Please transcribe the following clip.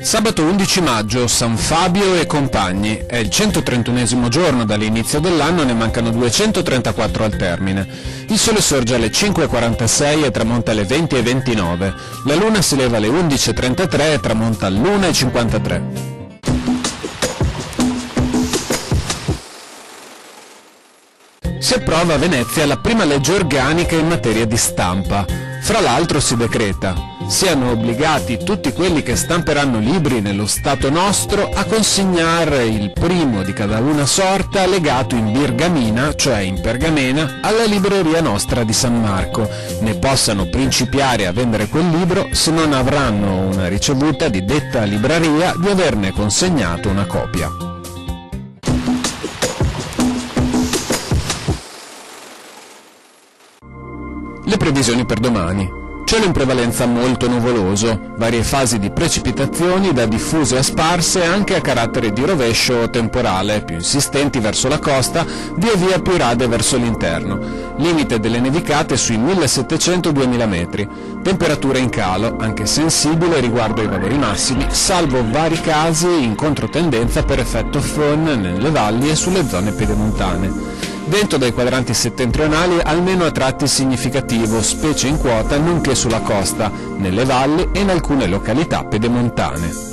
Sabato 11 maggio, San Fabio e compagni. È il 131esimo giorno dall'inizio dell'anno, ne mancano 234 al termine. Il sole sorge alle 5:46 e tramonta alle 20:29. La luna si leva alle 11:33 e tramonta all'1:53. Si approva a Venezia la prima legge organica in materia di stampa. Fra l'altro si decreta: siano obbligati tutti quelli che stamperanno libri nello Stato nostro a consegnare il primo di cada una sorta legato in birgamina, cioè in pergamena, alla libreria nostra di San Marco. Ne possano principiare a vendere quel libro se non avranno una ricevuta di detta libreria di averne consegnato una copia. Le previsioni per domani. Cielo in prevalenza molto nuvoloso, varie fasi di precipitazioni da diffuse a sparse anche a carattere di rovescio o temporale, più insistenti verso la costa, via via più rade verso l'interno. Limite delle nevicate sui 1700-2000 metri. Temperatura in calo, anche sensibile riguardo ai valori massimi, salvo vari casi in controtendenza per effetto FON nelle valli e sulle zone pedemontane. Vento dai quadranti settentrionali almeno a tratti significativo, specie in quota nonché sulla costa, nelle valli e in alcune località pedemontane.